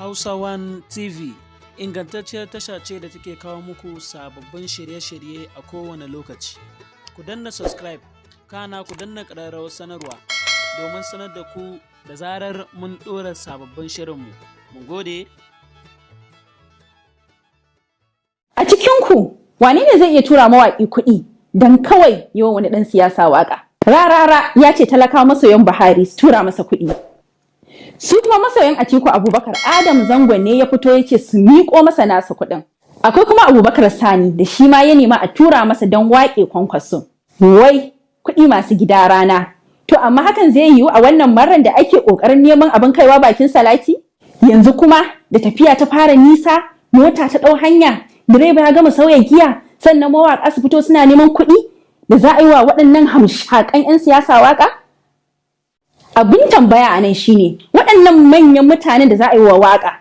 Hausa One TV ingantacciyar tasha ce da take kawo muku sababbin shirye-shirye a kowane lokaci. Ku danna subscribe, kana ku danna ƙararrawar sanarwa domin sanar da ku da zarar mun ɗora sababbin shirinmu. Mun gode. A cikinku, wane ne zai iya tura mawaƙi kuɗi don kawai yi wa wani ɗan siyasa waƙa? Rarara ya ce talakawa masoyan Buhari su tura masa kuɗi. Su kuma masoyan Atiku Abubakar Adam Zango ne ya fito ya ce su miƙo masa nasa kuɗin. Akwai kuma Abubakar Sani da shi ma ya nema a tura masa don waƙe Kwankwaso. Wai kuɗi masu gida rana. To amma hakan zai yiwu a wannan marar da ake ƙoƙarin neman abin kaiwa bakin salati? Yanzu kuma da tafiya ta fara nisa, mota ta ɗau hanya, direba ya gama sauya giya, sannan mawaƙa su fito suna neman kuɗi da za a yi wa waɗannan hamshaƙan 'yan siyasa waƙa? Abin tambaya a nan shine waɗannan manyan mutanen da za a yi wa waƙa,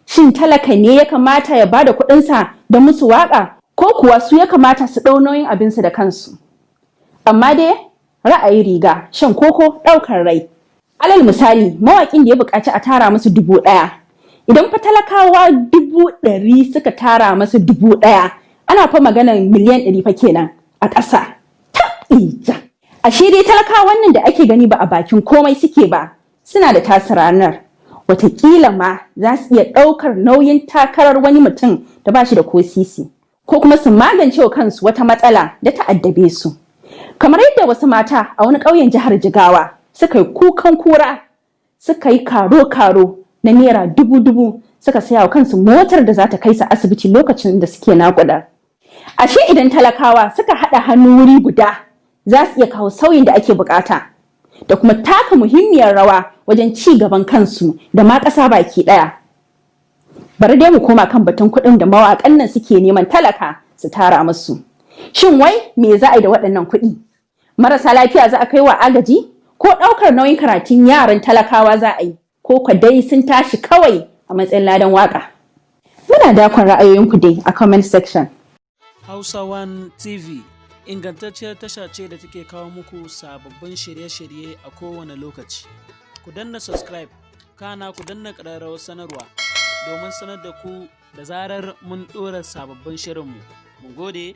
shin talaka ne ya kamata ya bada kuɗinsa da musu waƙa ko kuwa su ya kamata su ɗau nauyin abinsu da kansu? Amma dai ra'ayi riga, shan koko ɗaukar rai. Alal misali, mawaƙin da ya buƙaci a tara musu 1,000. Idan fa talakawa 100,000 suka tara masa 1,000, ana fa maganar miliyan 100 fa kenan a ƙasa. Taɓija! Ashe dai talakawan nan da ake gani ba a bakin komai suke ba, suna da tasu ranar. Wataƙila ma za su iya ɗaukar nauyin takarar wani mutum da ba shi da ko sisi, ko kuma su magance wa kansu wata matsala da ta addabe su. Kamar yadda wasu mata a wani ƙauyen jihar Jigawa suka yi kukan kura, suka yi karo-karo na naira dubu-dubu suka saya wa kansu motar da za ta kai su asibiti lokacin da suke naƙuda. Ashe idan talakawa suka haɗa hannu wuri guda, za su iya kawo sauyin da ake bukata da kuma taka muhimmiyar rawa wajen ci gaban kansu da ma ƙasa baki ɗaya. Bari dai mu koma kan batun kuɗin da mawaƙan nan suke neman talaka su tara musu. Shin wai me za a yi da waɗannan kuɗi? Marasa lafiya za a kai wa agaji ko ɗaukar nauyin karatun yaran talakawa za a yi ko kwa dai sun tashi kawai a matsayin ladan waƙa? Muna dakon ra'ayoyinku dai a comment section. Hausa One TV ingantacciyar tasha ce da take kawo muku sababbin shirye-shirye a kowane lokaci. Ku danna subscribe, kana ku danna ƙararrawar sanarwa domin sanar da ku da zarar mun ɗora sababbin shirinmu. Mun gode.